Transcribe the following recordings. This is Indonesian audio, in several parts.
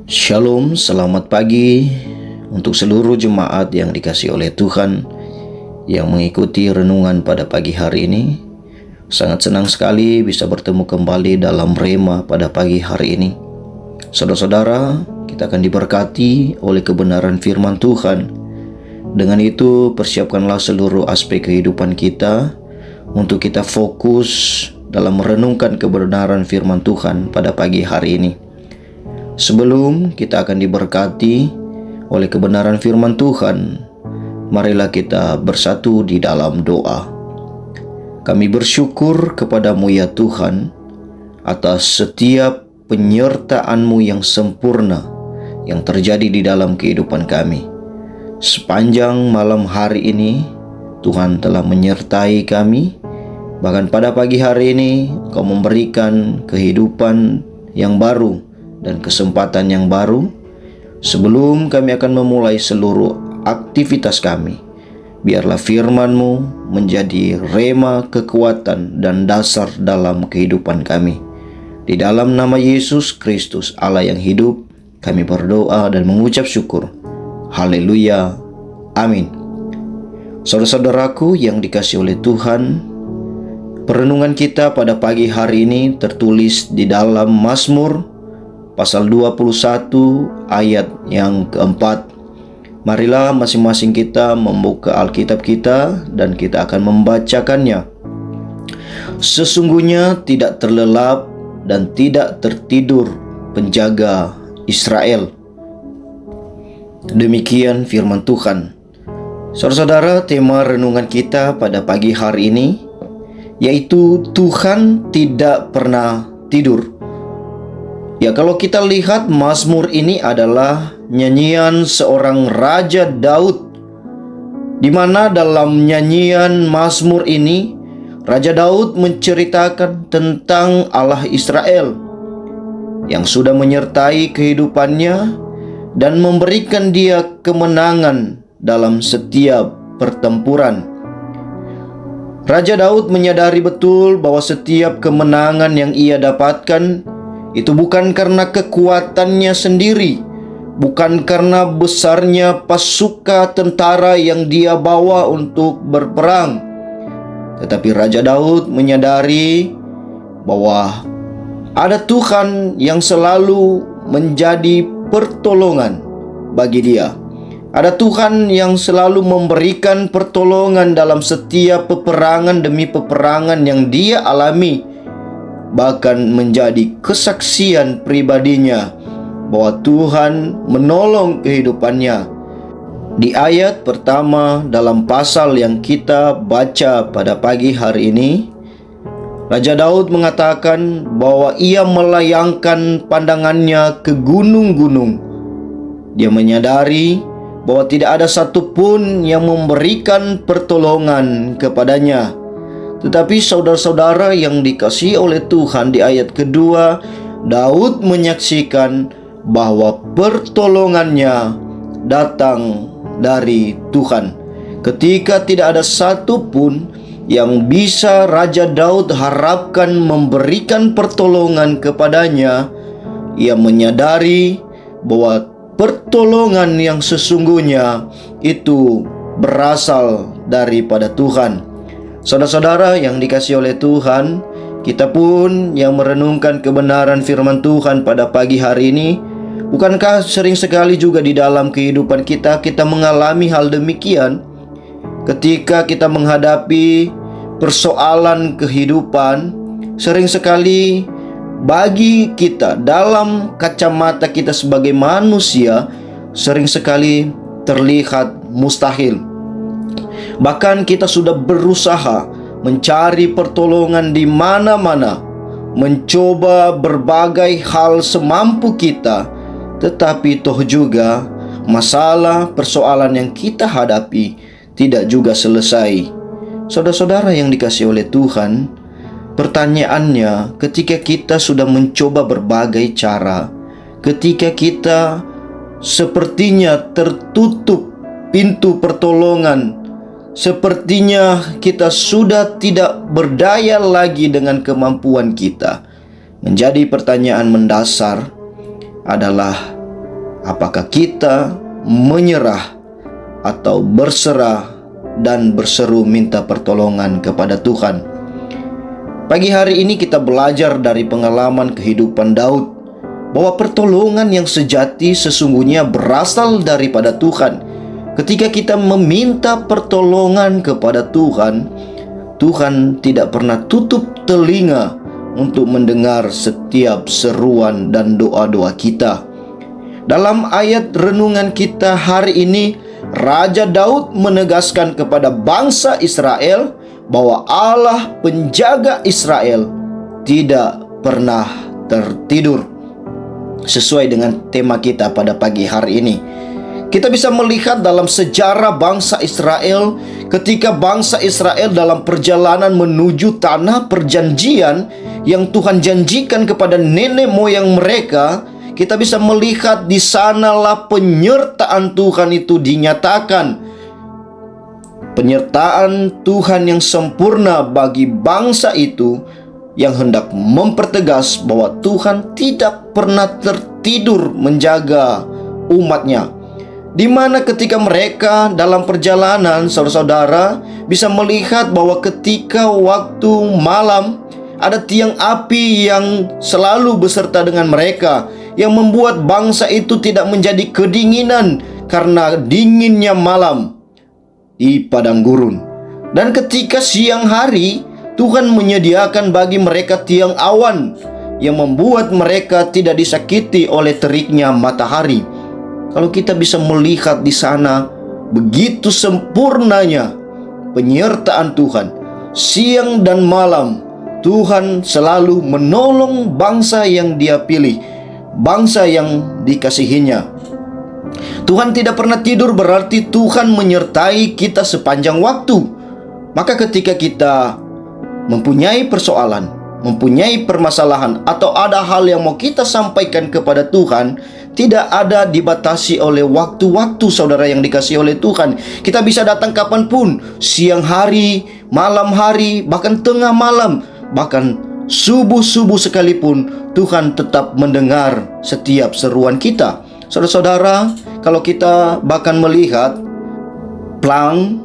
Shalom, selamat pagi untuk seluruh jemaat yang dikasihi oleh Tuhan yang mengikuti renungan pada pagi hari ini. Sangat senang sekali bisa bertemu kembali dalam Rema pada pagi hari ini. Saudara-saudara, kita akan diberkati oleh kebenaran firman Tuhan. Dengan itu, persiapkanlah seluruh aspek kehidupan kita untuk kita fokus dalam merenungkan kebenaran firman Tuhan pada pagi hari ini. Sebelum kita akan diberkati oleh kebenaran firman Tuhan, marilah kita bersatu di dalam doa. Kami bersyukur kepadamu ya Tuhan atas setiap penyertaan-Mu yang sempurna yang terjadi di dalam kehidupan kami. Sepanjang malam hari ini, Tuhan telah menyertai kami. Bahkan pada pagi hari ini, Engkau memberikan kehidupan yang baru dan kesempatan yang baru. Sebelum kami akan memulai seluruh aktivitas kami, biarlah firman-Mu menjadi rema kekuatan dan dasar dalam kehidupan kami. Di dalam nama Yesus Kristus, Allah yang hidup, kami berdoa dan mengucap syukur. Haleluya. Amin. Saudara-saudaraku yang dikasihi oleh Tuhan, perenungan kita pada pagi hari ini tertulis di dalam Mazmur pasal 21 ayat yang keempat. Marilah masing-masing kita membuka Alkitab kita dan kita akan membacakannya. Sesungguhnya tidak terlelap dan tidak tertidur penjaga Israel. Demikian firman Tuhan. Saudara-saudara, tema renungan kita pada pagi hari ini yaitu Tuhan tidak pernah tidur. Ya, kalau kita lihat Mazmur ini adalah nyanyian seorang Raja Daud, di mana dalam nyanyian Mazmur ini Raja Daud menceritakan tentang Allah Israel yang sudah menyertai kehidupannya dan memberikan dia kemenangan dalam setiap pertempuran. Raja Daud menyadari betul bahwa setiap kemenangan yang ia dapatkan itu bukan karena kekuatannya sendiri, bukan karena besarnya pasukan tentara yang dia bawa untuk berperang. Tetapi Raja Daud menyadari bahwa ada Tuhan yang selalu menjadi pertolongan bagi dia. Ada Tuhan yang selalu memberikan pertolongan dalam setiap peperangan demi peperangan yang dia alami. Bahkan menjadi kesaksian pribadinya bahwa Tuhan menolong kehidupannya. Di ayat pertama dalam pasal yang kita baca pada pagi hari ini, Raja Daud mengatakan bahwa ia melayangkan pandangannya ke gunung-gunung. Dia menyadari bahwa tidak ada satupun yang memberikan pertolongan kepadanya. Tetapi saudara-saudara yang dikasihi oleh Tuhan, di ayat kedua, Daud menyaksikan bahwa pertolongannya datang dari Tuhan. Ketika tidak ada satupun yang bisa Raja Daud harapkan memberikan pertolongan kepadanya, ia menyadari bahwa pertolongan yang sesungguhnya itu berasal daripada Tuhan. Saudara-saudara yang dikasihi oleh Tuhan, kita pun yang merenungkan kebenaran firman Tuhan pada pagi hari ini, bukankah sering sekali juga di dalam kehidupan kita mengalami hal demikian? Ketika kita menghadapi persoalan kehidupan, sering sekali bagi kita dalam kacamata kita sebagai manusia, sering sekali terlihat mustahil. Bahkan kita sudah berusaha mencari pertolongan di mana-mana, mencoba berbagai hal semampu kita, tetapi toh juga masalah persoalan yang kita hadapi tidak juga selesai. Saudara-saudara yang dikasihi oleh Tuhan, pertanyaannya, ketika kita sudah mencoba berbagai cara, ketika kita sepertinya tertutup pintu pertolongan, sepertinya kita sudah tidak berdaya lagi dengan kemampuan kita, menjadi pertanyaan mendasar adalah Apakah kita menyerah atau berserah dan berseru minta pertolongan kepada Tuhan? Pagi hari ini kita belajar dari pengalaman kehidupan Daud bahwa pertolongan yang sejati sesungguhnya berasal daripada Tuhan. Ketika kita meminta pertolongan kepada Tuhan, Tuhan tidak pernah tutup telinga untuk mendengar setiap seruan dan doa-doa kita. Dalam ayat renungan kita hari ini, Raja Daud menegaskan kepada bangsa Israel bahwa Allah penjaga Israel tidak pernah tertidur. Sesuai dengan tema kita pada pagi hari ini, kita bisa melihat dalam sejarah bangsa Israel, ketika bangsa Israel dalam perjalanan menuju tanah perjanjian yang Tuhan janjikan kepada nenek moyang mereka, kita bisa melihat di sanalah penyertaan Tuhan itu dinyatakan. Penyertaan Tuhan yang sempurna bagi bangsa itu yang hendak mempertegas bahwa Tuhan tidak pernah tertidur menjaga umatnya. Di mana ketika mereka dalam perjalanan, saudara-saudara bisa melihat bahwa ketika waktu malam ada tiang api yang selalu beserta dengan mereka, yang membuat bangsa itu tidak menjadi kedinginan karena dinginnya malam di padang gurun. Dan ketika siang hari, Tuhan menyediakan bagi mereka tiang awan yang membuat mereka tidak disakiti oleh teriknya matahari. Kalau kita bisa melihat di sana, begitu sempurnanya penyertaan Tuhan. Siang dan malam, Tuhan selalu menolong bangsa yang Dia pilih, bangsa yang dikasihinya. Tuhan tidak pernah tidur berarti Tuhan menyertai kita sepanjang waktu. Maka ketika kita mempunyai persoalan, mempunyai permasalahan, atau ada hal yang mau kita sampaikan kepada Tuhan, tidak ada dibatasi oleh waktu-waktu, saudara yang dikasihi oleh Tuhan. Kita bisa datang kapanpun, siang hari, malam hari, bahkan tengah malam, bahkan subuh-subuh sekalipun, Tuhan tetap mendengar setiap seruan kita. Saudara-saudara, kalau kita bahkan melihat plan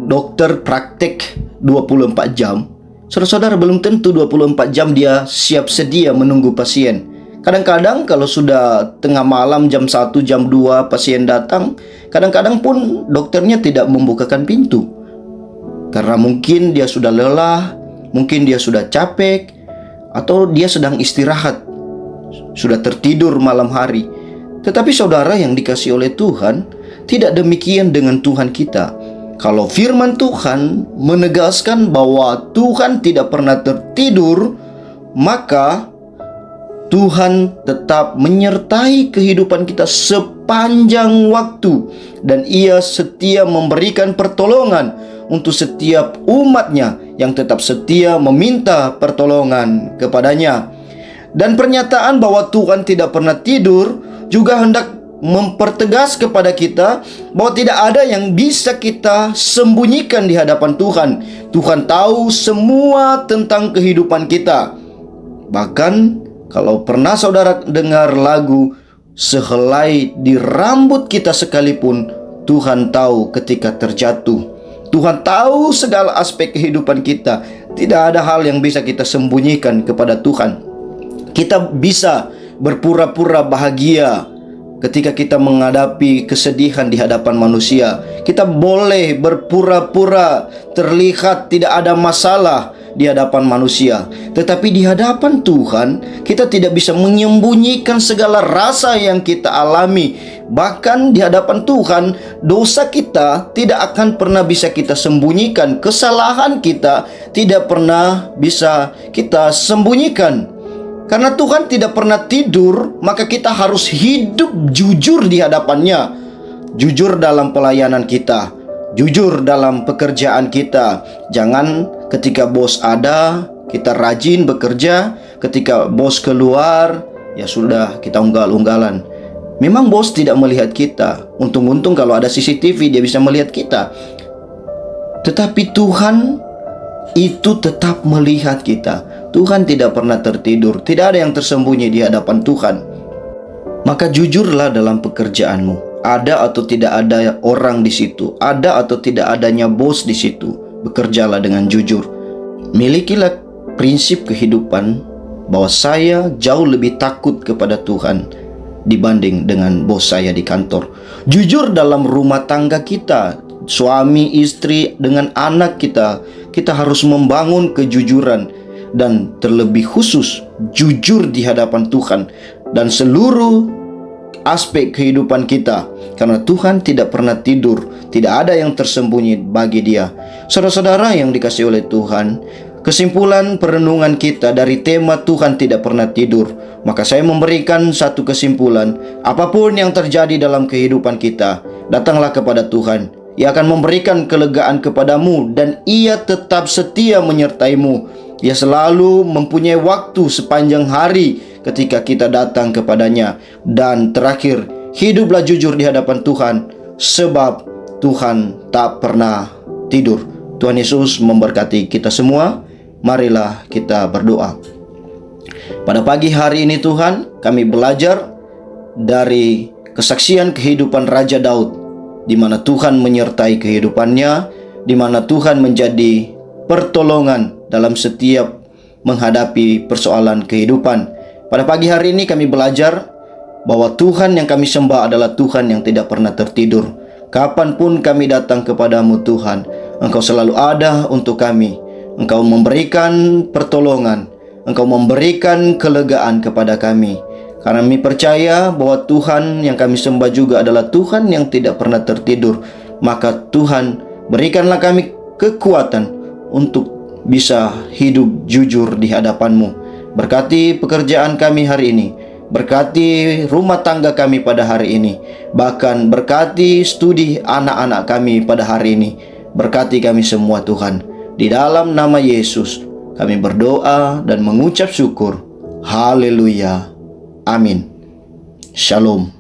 dokter praktek 24 jam, saudara-saudara belum tentu 24 jam dia siap sedia menunggu pasien. Kadang-kadang kalau sudah tengah malam jam 1, jam 2 pasien datang, kadang-kadang pun dokternya tidak membukakan pintu. Karena mungkin dia sudah lelah, mungkin dia sudah capek, atau dia sedang istirahat, sudah tertidur malam hari. Tetapi saudara yang dikasihi oleh Tuhan, tidak demikian dengan Tuhan kita. Kalau firman Tuhan menegaskan bahwa Tuhan tidak pernah tertidur, maka Tuhan tetap menyertai kehidupan kita sepanjang waktu, dan Ia setia memberikan pertolongan untuk setiap umatnya yang tetap setia meminta pertolongan kepadanya. Dan pernyataan bahwa Tuhan tidak pernah tidur juga hendak mempertegas kepada kita bahwa tidak ada yang bisa kita sembunyikan di hadapan Tuhan. Tuhan tahu semua tentang kehidupan kita. Bahkan kalau pernah saudara dengar lagu "Sehelai di rambut kita sekalipun, Tuhan tahu ketika terjatuh." Tuhan tahu segala aspek kehidupan kita. Tidak ada hal yang bisa kita sembunyikan kepada Tuhan. Kita bisa berpura-pura bahagia ketika kita menghadapi kesedihan di hadapan manusia. Kita boleh berpura-pura terlihat tidak ada masalah di hadapan manusia. Tetapi di hadapan Tuhan, kita tidak bisa menyembunyikan segala rasa yang kita alami. Bahkan di hadapan Tuhan, dosa kita tidak akan pernah bisa kita sembunyikan. Kesalahan kita tidak pernah bisa kita sembunyikan. Karena Tuhan tidak pernah tidur, maka kita harus hidup jujur di hadapannya. Jujur dalam pelayanan kita, jujur dalam pekerjaan kita. Jangan ketika bos ada, kita rajin bekerja. Ketika bos keluar, ya sudah, kita unggal-unggalan. Memang bos tidak melihat kita. Untung-untung kalau ada CCTV, dia bisa melihat kita. Tetapi Tuhan itu tetap melihat kita. Tuhan tidak pernah tertidur. Tidak ada yang tersembunyi di hadapan Tuhan. Maka jujurlah dalam pekerjaanmu. Ada atau tidak ada orang di situ, ada atau tidak adanya bos di situ, bekerjalah dengan jujur. Milikilah prinsip kehidupan bahwa saya jauh lebih takut kepada Tuhan dibanding dengan bos saya di kantor. Jujur dalam rumah tangga kita, suami, istri, dengan anak kita, kita harus membangun kejujuran, dan terlebih khusus jujur di hadapan Tuhan dan seluruh aspek kehidupan kita, karena Tuhan tidak pernah tidur, tidak ada yang tersembunyi bagi Dia. Saudara-saudara yang dikasihi oleh Tuhan, kesimpulan perenungan kita dari tema Tuhan tidak pernah tidur, maka saya memberikan satu kesimpulan: apapun yang terjadi dalam kehidupan kita, datanglah kepada Tuhan. Ia akan memberikan kelegaan kepadamu, dan Ia tetap setia menyertaimu. Ia selalu mempunyai waktu sepanjang hari ketika kita datang kepadanya. Dan terakhir, hiduplah jujur di hadapan Tuhan, sebab Tuhan tak pernah tidur. Tuhan Yesus memberkati kita semua. Marilah kita berdoa. Pada pagi hari ini Tuhan, kami belajar dari kesaksian kehidupan Raja Daud, di mana Tuhan menyertai kehidupannya, di mana Tuhan menjadi pertolongan dalam setiap menghadapi persoalan kehidupan. Pada pagi hari ini kami belajar bahwa Tuhan yang kami sembah adalah Tuhan yang tidak pernah tertidur. Kapanpun kami datang kepadamu Tuhan, Engkau selalu ada untuk kami. Engkau memberikan pertolongan, Engkau memberikan kelegaan kepada kami. Karena kami percaya bahwa Tuhan yang kami sembah juga adalah Tuhan yang tidak pernah tertidur. Maka Tuhan, berikanlah kami kekuatan untuk bisa hidup jujur di hadapan-Mu. Berkati pekerjaan kami hari ini, berkati rumah tangga kami pada hari ini, bahkan berkati studi anak-anak kami pada hari ini. Berkati kami semua Tuhan. Di dalam nama Yesus kami berdoa dan mengucap syukur. Haleluya. Amin. Shalom.